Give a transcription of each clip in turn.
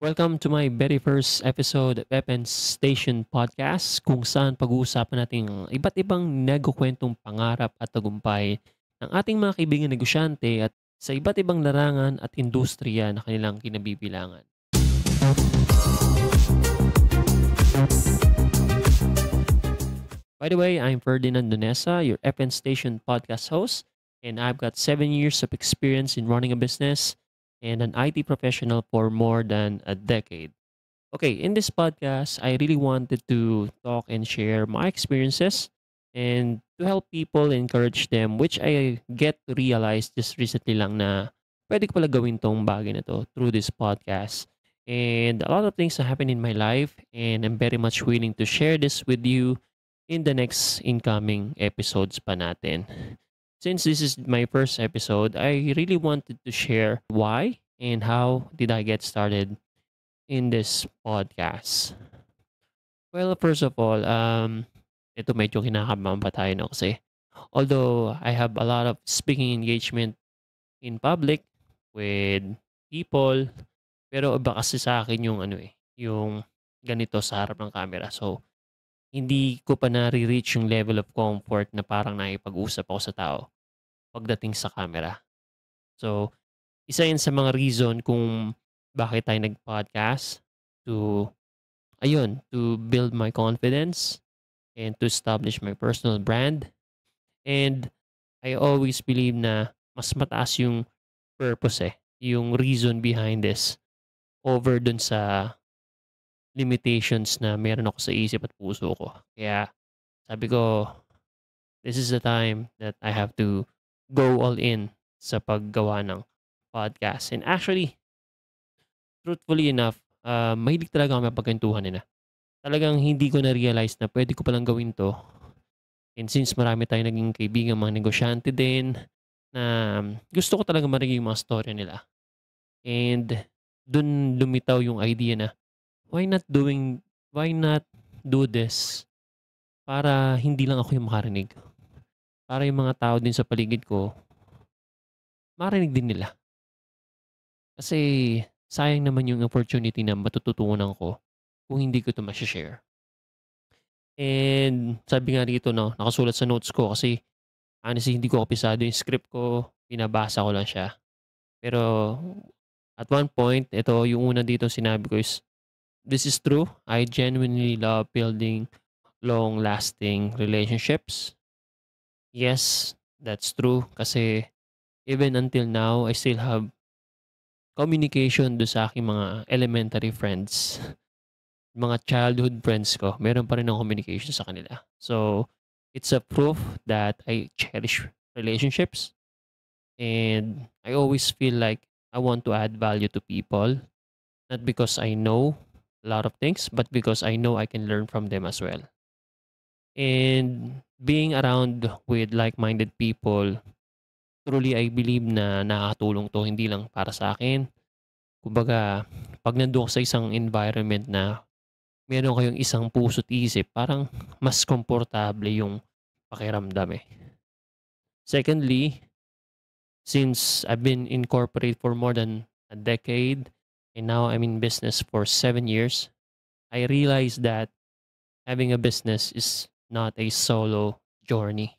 Welcome to my very first episode of Epen Station Podcast kung saan pag-uusapan natin ang iba't ibang nagkukwentong pangarap at tagumpay ng ating mga kaibigan negosyante at sa iba't ibang larangan at industriya na kanilang kinabibilangan. By the way, I'm Ferdinand Donesa, your Epen Station Podcast host, and I've got 7 years of experience in running a business and an IT professional for more than a decade. Okay, in this podcast, I really wanted to talk and share my experiences and to help people, encourage them, which I get to realize just recently lang na pwede ko pala gawin tong bagay na to through this podcast. And a lot of things have happened in my life, and I'm very much willing to share this with you in the next incoming episodes pa natin. Since this is my first episode, I really wanted to share why and how did I get started in this podcast? Well, first of all, ito medyo kinakabahan pa tayo, no? Kasi although I have a lot of speaking engagement in public with people, pero iba kasi sa akin yung ano eh, yung ganito sa harap ng camera. So, hindi ko pa nare-reach yung level of comfort na parang nakipag-usap ako sa tao pagdating sa camera. So, isa yun sa mga reason kung bakit tayo nag-podcast to to build my confidence and to establish my personal brand. And I always believe na mas mataas yung purpose yung reason behind this over dun sa limitations na meron ako sa isip at puso ko. Kaya sabi ko, this is the time that I have to go all in sa paggawa ng podcast. And actually, truthfully enough, mahilig talaga kami mapagkwentuhan talagang hindi ko na-realize na puwede ko palang gawin 'to. And since marami tayong naging kaibigang mga negosyante din, na gusto ko talaga marinig yung mga storya nila. And dun lumitaw yung idea na, why not doing why not do this para hindi lang ako yung makarinig, para yung mga tao din sa paligid ko marinig din nila. Kasi sayang naman yung opportunity na matututunan ko kung hindi ko 'to share. And sabi nga dito 'no, nakasulat sa notes ko kasi honestly hindi ko kabisado yung script ko, binabasa ko lang siya. Pero at one point, ito yung una dito sinabi ko is, "This is true. I genuinely love building long-lasting relationships." Yes, that's true kasi even until now, I still have communication do sa aking mga elementary friends. Mga childhood friends ko, meron pa rin akong communication sa kanila. So, it's a proof that I cherish relationships and I always feel like I want to add value to people, not because I know a lot of things, but because I know I can learn from them as well. And being around with like-minded people, truly I believe na nakakatulong to hindi lang para sa akin. Kumbaga, pag nandoon ka sa isang environment na meron kayong isang puso't isip, parang mas komportable yung pakiramdam eh. Secondly, since I've been in corporate for more than a decade and now I'm in business for 7 years, I realized that having a business is not a solo journey.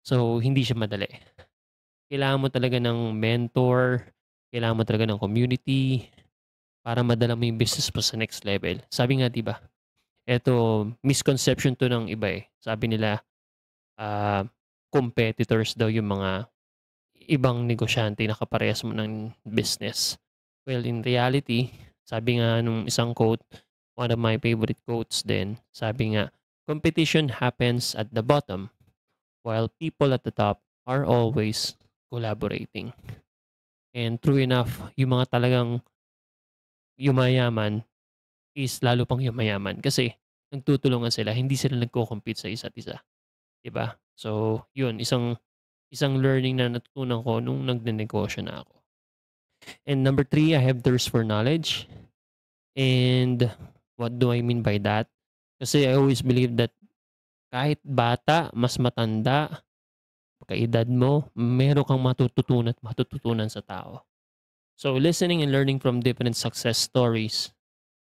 So, hindi siya madali. Kailangan mo talaga ng mentor, kailangan mo talaga ng community para madala mo yung business mo sa next level. Sabi nga, di ba? Eto, misconception 'to ng iba, eh. Sabi nila, ah, competitors daw yung mga ibang negosyante na kaparehas mo ng business. Well, in reality, sabi nga nung isang quote, one of my favorite quotes din, sabi nga, "Competition happens at the bottom, while people at the top are always collaborating." And true enough, yung mga talagang yumayaman is lalo pang yumayaman kasi nagtutulungan sila, hindi sila nagko-compete sa isa't isa. 'Di ba? So, 'yun isang isang learning na natutunan ko nung nagnenegosyo na ako. And number three, I have thirst for knowledge. And what do I mean by that? Kasi I always believe that kahit bata, mas matanda, pagkaedad mo, meron kang matututunan at matututunan sa tao. So listening and learning from different success stories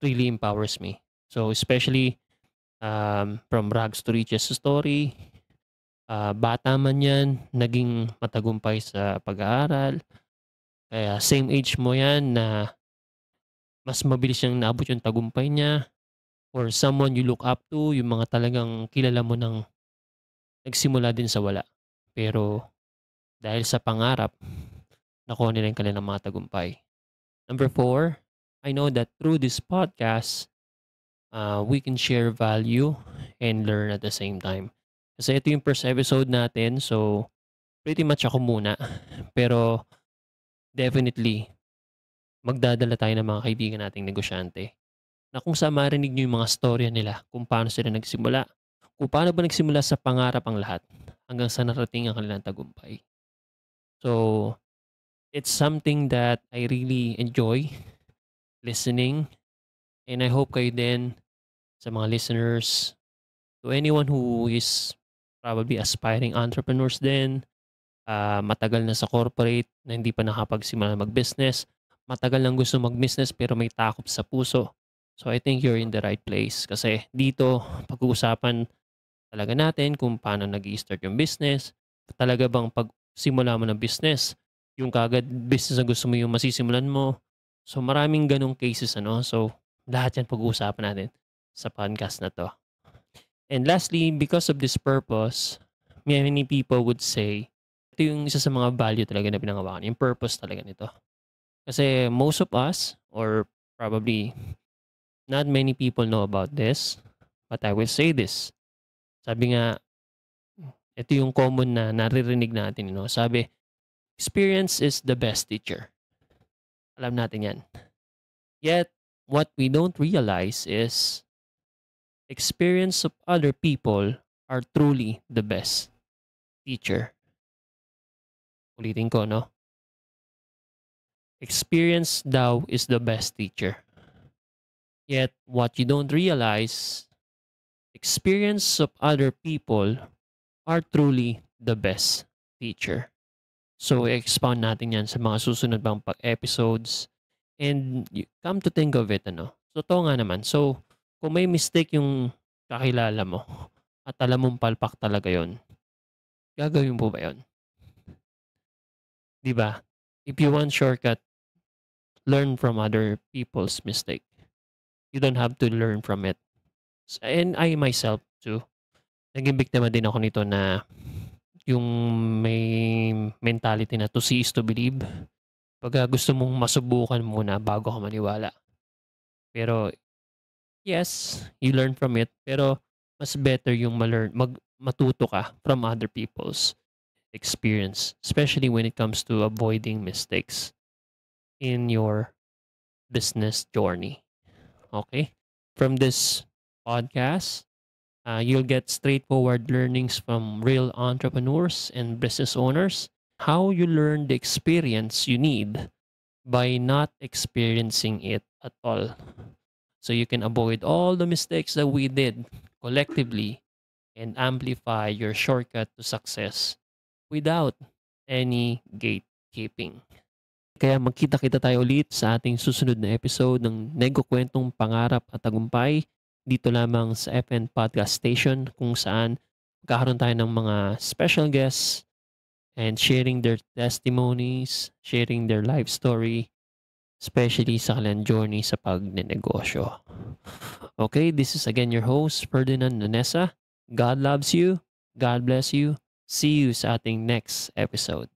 really empowers me. So especially from rags to riches story, bata man yan, naging matagumpay sa pag-aaral, kaya same age mo yan na mas mabilis niyang naabot yung tagumpay niya, or someone you look up to, yung mga talagang kilala mo ng nagsimula din sa wala. Pero dahil sa pangarap, nakuha nila yung kanilang mga tagumpay. Number 4, I know that through this podcast, we can share value and learn at the same time. Kasi ito yung first episode natin, so pretty much ako muna. Pero definitely, magdadala tayo ng mga kaibigan nating negosyante na kung saan marinig nyo yung mga storya nila, kung paano sila nagsimula, kung paano ba nagsimula sa pangarap ang lahat hanggang sa narating ang kanilang tagumpay. So, it's something that I really enjoy listening, and I hope kayo din sa mga listeners, to anyone who is probably aspiring entrepreneurs din, matagal na sa corporate na hindi pa nakapagsimula mag-business, matagal lang gusto mag-business pero may takot sa puso. So I think you're in the right place kasi dito pag-uusapan talaga natin kung paano nag-i-start yung business. Talaga bang pag simula mo ng business, yung kagad business na gusto mo yung masisimulan mo. So maraming ganong cases ano. So lahat yan pag-uusapan natin sa podcast na to. And lastly, because of this purpose, many people would say, ito yung isa sa mga value talaga na pinangawakan, yung purpose talaga nito. Kasi most of us, or probably not many people know about this, but I will say this. Sabi nga, ito yung common na naririnig natin. You know? Sabi, experience is the best teacher. Alam natin yan. Yet, what we don't realize is experience of other people are truly the best teacher. Ulitin ko, no? Experience daw is the best teacher. Yet, what you don't realize, experience of other people are truly the best teacher. So, expound natin yan sa mga susunod bang episodes. And come to think of it, ano? So, totoo nga naman. So, kung may mistake yung kakilala mo at alam mong palpak talaga yon, gagawin mo ba yon? Diba? If you want shortcut, learn from other people's mistake. You don't have to learn from it. And I myself too, naging biktima din ako nito na yung may mentality na to see is to believe. Pagka gusto mong masubukan muna bago ka maniwala. Pero yes, you learn from it. Pero mas better yung matuto ka from other people's experience. Especially when it comes to avoiding mistakes in your business journey. Okay? From this podcast, you'll get straightforward learnings from real entrepreneurs and business owners. How you learn the experience you need by not experiencing it at all. So you can avoid all the mistakes that we did collectively and amplify your shortcut to success without any gatekeeping. Kaya magkita-kita tayo ulit sa ating susunod na episode ng Nego Kwentong Pangarap at Tagumpay dito lamang sa FN Podcast Station, kung saan magkakaroon tayo ng mga special guests and sharing their testimonies, sharing their life story, especially sa kanilang journey sa pagnenegosyo. Okay, this is again your host, Ferdinand Nonesa. God loves you. God bless you. See you sa ating next episode.